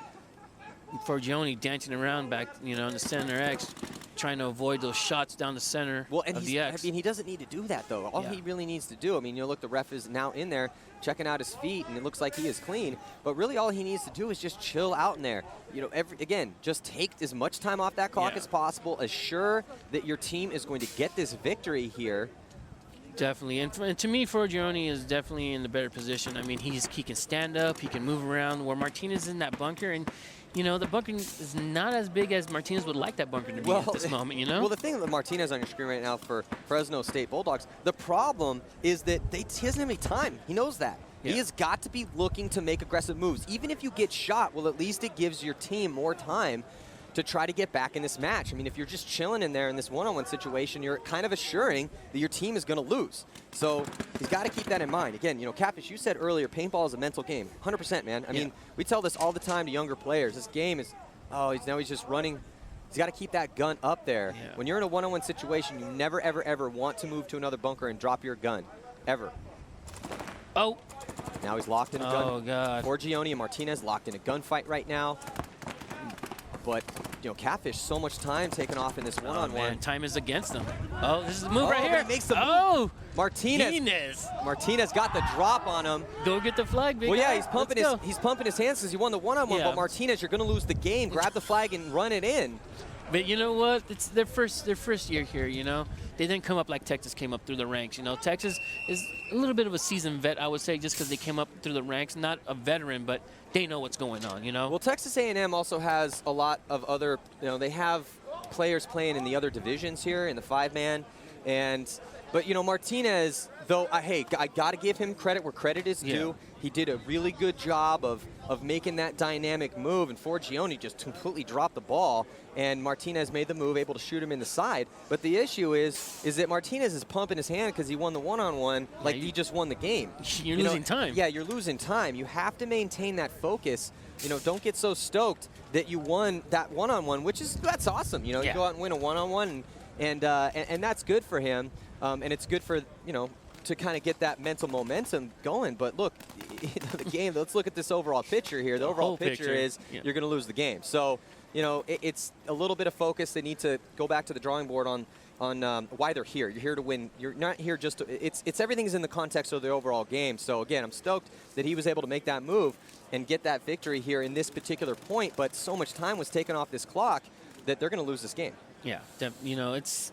Forgione dancing around back, in the center X, trying to avoid those shots down the center of the X. He doesn't need to do that, though. All he really needs to do, look, the ref is now in there checking out his feet, and it looks like he is clean. But really all he needs to do is just chill out in there. Again, just take as much time off that clock as possible. Assure that your team is going to get this victory here. Definitely, and to me, Forgione is definitely in the better position. I mean, he can stand up, he can move around. Where Martinez is in that bunker, and you know the bunker is not as big as Martinez would like that bunker to be at this moment. You know. Well, the thing with Martinez on your screen right now for Fresno State Bulldogs, the problem is that he doesn't have any time. He knows that. Yeah. He has got to be looking to make aggressive moves. Even if you get shot, well, at least it gives your team more time to try to get back in this match. I mean, if you're just chilling in there in this one-on-one situation, you're kind of assuring that your team is going to lose. So he's got to keep that in mind. Again, you know, Catfish, you said earlier, paintball is a mental game. 100%, man. I mean, we tell this all the time to younger players. This game is, he's just running. He's got to keep that gun up there. Yeah. When you're in a one-on-one situation, you never, ever, ever want to move to another bunker and drop your gun. Ever. Oh. Now he's locked in a gun. Oh, God. Forgione and Martinez locked in a gunfight right now. But, you know, Catfish, so much time taken off in this one-on-one. Oh, time is against them. Oh, this is the move right here. He makes the move. Oh, Martinez got the drop on him. Go get the flag, big Well, yeah, guy. he's pumping his hands because he won the one-on-one. But Martinez, you're going to lose the game. Grab the flag and run it in. But you know what? It's their first year here, you know. They didn't come up like Texas came up through the ranks. You know, Texas is a little bit of a seasoned vet, I would say, just because they came up through the ranks. Not a veteran, but they know what's going on, you know. Well, Texas A&M also has a lot of other, you know, they have players playing in the other divisions here in the 5-man. But, you know, Martinez, though, hey, I got to give him credit where credit is due. He did a really good job of making that dynamic move, and Forgione just completely dropped the ball, and Martinez made the move, able to shoot him in the side. But the issue is that Martinez is pumping his hand because he won the one-on-one like he just won the game. You're losing time. Yeah, you're losing time. You have to maintain that focus. You know, don't get so stoked that you won that one-on-one, that's awesome. You know, you go out and win a one-on-one, and that's good for him, and it's good for, you know, to kind of get that mental momentum going. But look, the game, let's look at this overall picture here. The overall picture is you're going to lose the game. So, you know, it's a little bit of focus. They need to go back to the drawing board on why they're here. You're here to win. You're not here just to, it's everything's in the context of the overall game. So again, I'm stoked that he was able to make that move and get that victory here in this particular point, but so much time was taken off this clock that they're going to lose this game. Yeah, you know, it's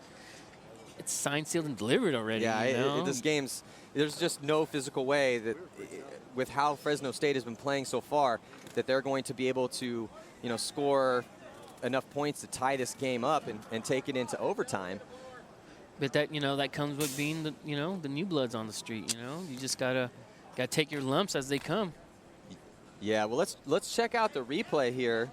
signed, sealed, and delivered already. Yeah, you know? This game's, there's just no physical way that, with how Fresno State has been playing so far, that they're going to be able to, you know, score enough points to tie this game up and take it into overtime. But that, you know, that comes with being the, you know, the new bloods on the street. You know, you just gotta take your lumps as they come. Yeah, well, let's check out the replay here.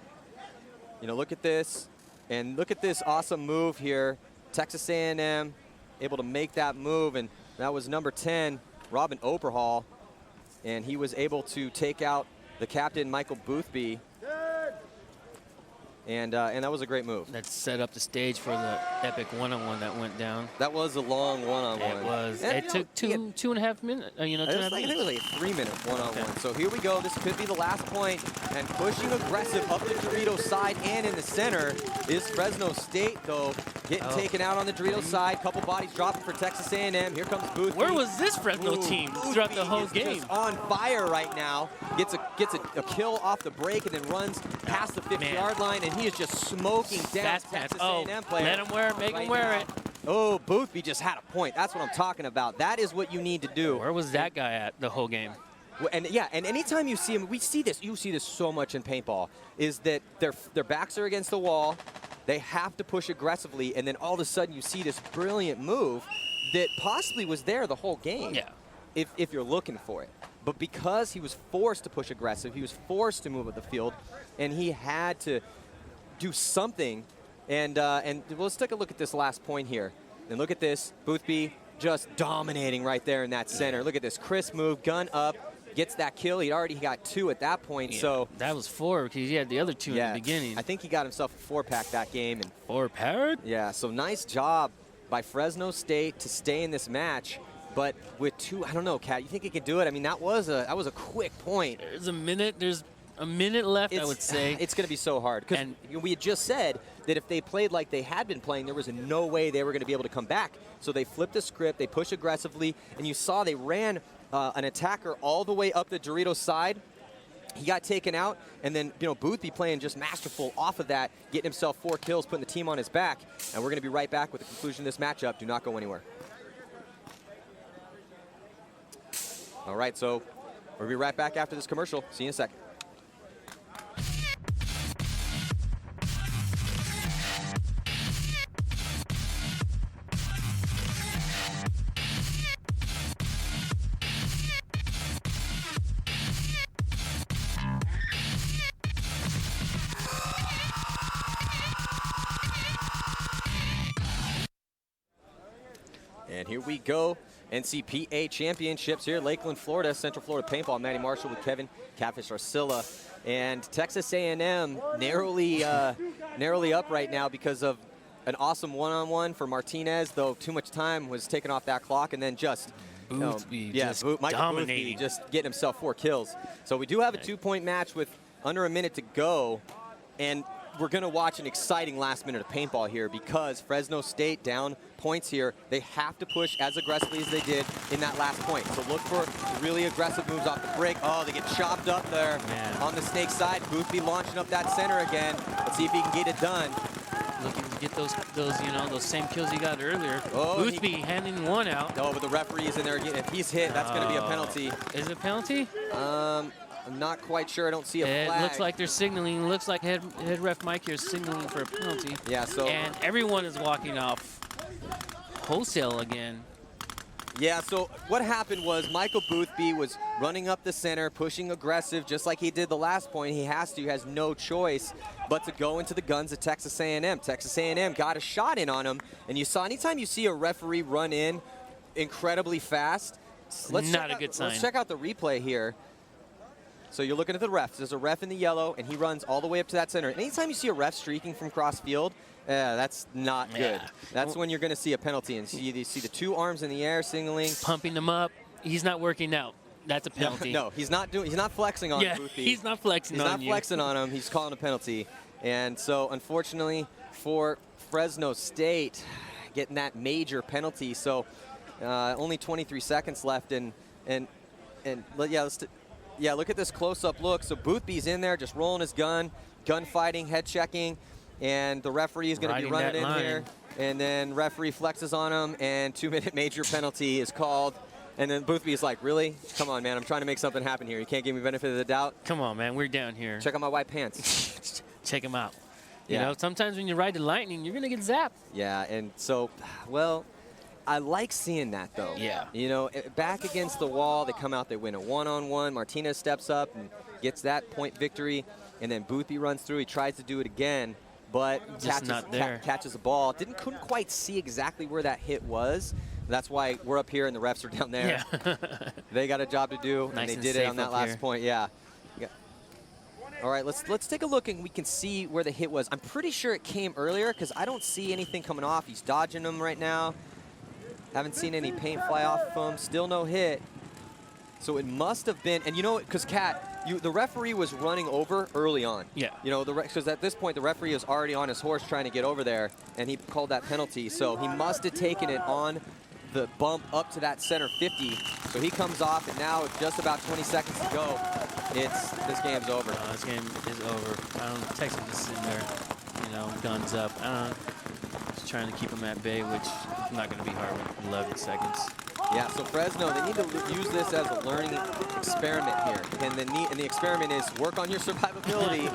You know, look at this, and look at this awesome move here. Texas A&M able to make that move, and that was number 10, Robin Oberhall, and he was able to take out the captain, Michael Boothby, and that was a great move. That set up the stage for the epic one-on-one that went down. That was a long one-on-one. It was. It took two and a half minutes. You know, I think it was like a 3-minute one-on-one. Okay. So here we go. This could be the last point, and pushing aggressive up the Dorito side and in the center is Fresno State, though, getting taken out on the Dorito side. Couple bodies dropping for Texas A&M. Here comes Boothby. Where was this Fresno team throughout the whole game? Just on fire right now. Gets a kill off the break and then runs past the 50-yard line, and he is just smoking down Texas A&M player. Let him wear it. Make him wear it. Oh, Boothby just had a point. That's what I'm talking about. That is what you need to do. Where was that guy at the whole game? And yeah, and anytime you see him, we see this. You see this so much in paintball. Is that their backs are against the wall. They have to push aggressively, and then all of a sudden you see this brilliant move that possibly was there the whole game. Yeah. If you're looking for it. But because he was forced to push aggressive, he was forced to move up the field, and he had to do something. And let's take a look at this last point here. And look at this, Boothby just dominating right there in that center. Look at this crisp move, gun up, gets that kill. He already got 2 at that point. Yeah, so that was 4 because he had the other 2 in the beginning. I think he got himself a 4-pack that game. And 4-pack? Yeah, so nice job by Fresno State to stay in this match. But with 2, I don't know, Kat, you think he could do it? I mean, that was a quick point. There's a minute left, I would say. It's going to be so hard. Because we had just said that if they played like they had been playing, there was no way they were going to be able to come back. So they flipped the script, they pushed aggressively, and you saw they ran an attacker all the way up the Dorito side. He got taken out, and then, you know, Boothby playing just masterful off of that, getting himself 4 kills, putting the team on his back. And we're going to be right back with the conclusion of this matchup. Do not go anywhere. All right, so we'll be right back after this commercial. See you in a second. And here we go. NCPA championships here, Lakeland, Florida, Central Florida Paintball. Matty Marshall with Kevin Catfish Arcilla. And Texas A&M narrowly up right now because of an awesome one-on-one for Martinez, though too much time was taken off that clock, and then just Boothby Michael dominating. Boothby just getting himself 4 kills. So we do have a 2-point match with under a minute to go, and we're going to watch an exciting last minute of paintball here because Fresno State down points here. They have to push as aggressively as they did in that last point. So look for really aggressive moves off the break. Oh, they get chopped up there on the snake side. Boothby launching up that center again. Let's see if he can get it done. Looking to get those same kills he got earlier. Oh, Boothby handing one out. Oh, but the referee is in there again. If he's hit, that's going to be a penalty. Is it a penalty? I'm not quite sure. I don't see a flag. It looks like they're signaling. Looks like head ref Mike here is signaling for a penalty. Yeah, so. And everyone is walking off wholesale again. Yeah, so what happened was Michael Boothby was running up the center, pushing aggressive, just like he did the last point. He has no choice but to go into the guns of Texas A&M. Texas A&M got a shot in on him, and you saw anytime you see a referee run in incredibly fast, let's check out the replay here. So you're looking at the refs. There's a ref in the yellow, and he runs all the way up to that center. And anytime you see a ref streaking from cross field, that's not good. That's when you're going to see a penalty. And you see the 2 arms in the air signaling. Pumping them up. He's not working out. That's a penalty. No, he's not flexing on Boothby. He's not flexing on you. He's not flexing on him. He's calling a penalty. And so, unfortunately, for Fresno State, getting that major penalty. So, only 23 seconds left. And yeah, look at this close-up look. So Boothby's in there just rolling his gun, gunfighting, head checking, and the referee is going to be running in here. And then referee flexes on him, and 2-minute major penalty is called. And then Boothby's like, really? Come on, man. I'm trying to make something happen here. You can't give me benefit of the doubt? Come on, man. We're down here. Check out my white pants. Check them out. You know, sometimes when you ride the lightning, you're going to get zapped. Yeah, and so, well, I like seeing that, though. Yeah. You know, back against the wall, they come out, they win a one-on-one. Martinez steps up and gets that point victory, and then Boothby runs through. He tries to do it again, but catches the ball. Couldn't quite see exactly where that hit was. That's why we're up here and the refs are down there. Yeah. They got a job to do, Nice and they and did it on safe that last here. point. Yeah. All right, let's take a look and we can see where the hit was. I'm pretty sure it came earlier because I don't see anything coming off. He's dodging them right now. Haven't seen any paint fly off of him. Still no hit. So it must have been, and you know, because the referee was running over early on. Yeah. You know, because at this point the referee is already on his horse trying to get over there, and he called that penalty. So he must have taken it on the bump up to that center 50. So he comes off, and now with just about 20 seconds to go, this game's over. This game is over. Texas is sitting there, you know, guns up. Just trying to keep them at bay, which is not going to be hard with 11 seconds. Yeah, so Fresno, they need to use this as a learning experiment here. And the experiment is work on your survivability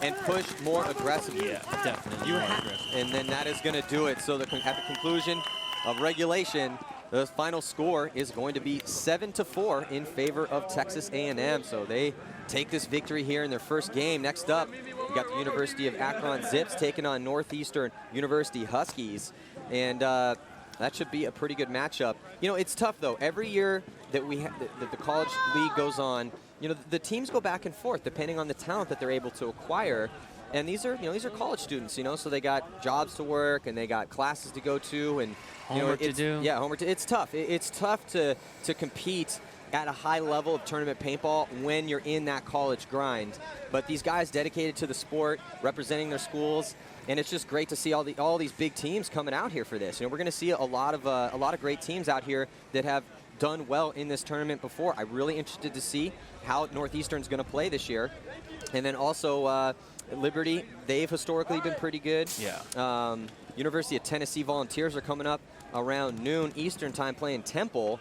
and push more aggressively. Yeah, definitely more aggressive. And then that is going to do it. So at the conclusion of regulation, the final score is going to be 7-4 in favor of Texas A&M. So they take this victory here in their first game. Next up, we got the University of Akron Zips taking on Northeastern University Huskies. And that should be a pretty good matchup. You know, it's tough, though. Every year that that the college league goes on, you know, the teams go back and forth depending on the talent that they're able to acquire. And these are college students, you know, so they got jobs to work and they got classes to go to and homework to do. Yeah, homework. It's tough. It's tough to compete at a high level of tournament paintball when you're in that college grind. But these guys dedicated to the sport, representing their schools, and it's just great to see all these big teams coming out here for this. You know, we're going to see a lot of great teams out here that have done well in this tournament before. I'm really interested to see how Northeastern's going to play this year, and then also Liberty. They've historically been pretty good. Yeah. University of Tennessee Volunteers are coming up around noon Eastern time playing Temple.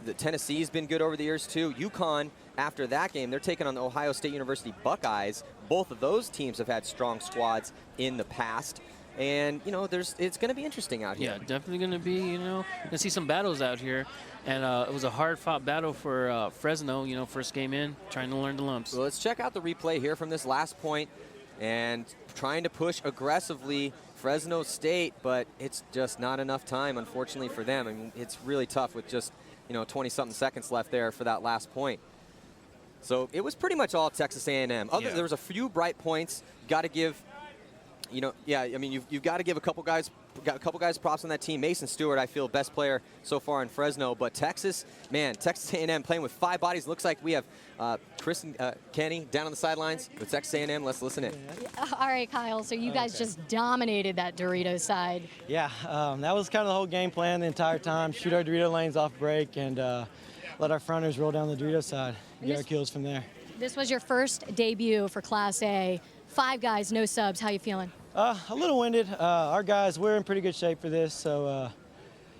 The Tennessee's been good over the years too. UConn, after that game, they're taking on the Ohio State University Buckeyes. Both of those teams have had strong squads in the past. And, you know, it's going to be interesting out here. Yeah, definitely going to be, you know, going to see some battles out here. And it was a hard-fought battle for Fresno, you know, first game in, trying to learn the lumps. So let's check out the replay here from this last point. And trying to push aggressively Fresno State, but it's just not enough time, unfortunately, for them. I mean, it's really tough with just, you know, 20-something seconds left there for that last point. So it was pretty much all Texas A&M. There was a few bright points. Got to give, you know, yeah, I mean, you've got to give a couple guys props on that team. Mason Stewart, I feel, best player so far in Fresno. But Texas, man, Texas A&M playing with 5 bodies. Looks like we have Chris and Kenny down on the sidelines with Texas A&M. Let's listen in. All right, Kyle, so you guys just dominated that Dorito side. Yeah, that was kind of the whole game plan the entire time. Shoot our Dorito lanes off break and let our fronters roll down the Dorito side and get our kills from there. This was your first debut for Class A. 5 guys, no subs. How you feeling? A little winded. Our guys, we're in pretty good shape for this, so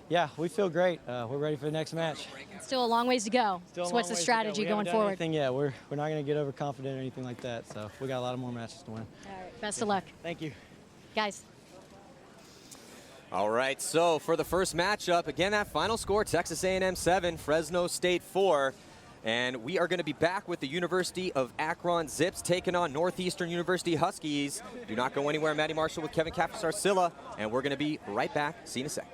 yeah, we feel great. We're ready for the next match. Still a long ways to go. So what's the strategy going forward? Yeah, we're not going to get overconfident or anything like that, so we got a lot of more matches to win. All right, best of luck. Thank you. Guys. All right, so for the first matchup, again, that final score, Texas A&M 7, Fresno State 4. And we are going to be back with the University of Akron Zips taking on Northeastern University Huskies. Do not go anywhere. Matty Marshall with Kevin Caffis-Arcilla, and we're going to be right back. See you in a sec.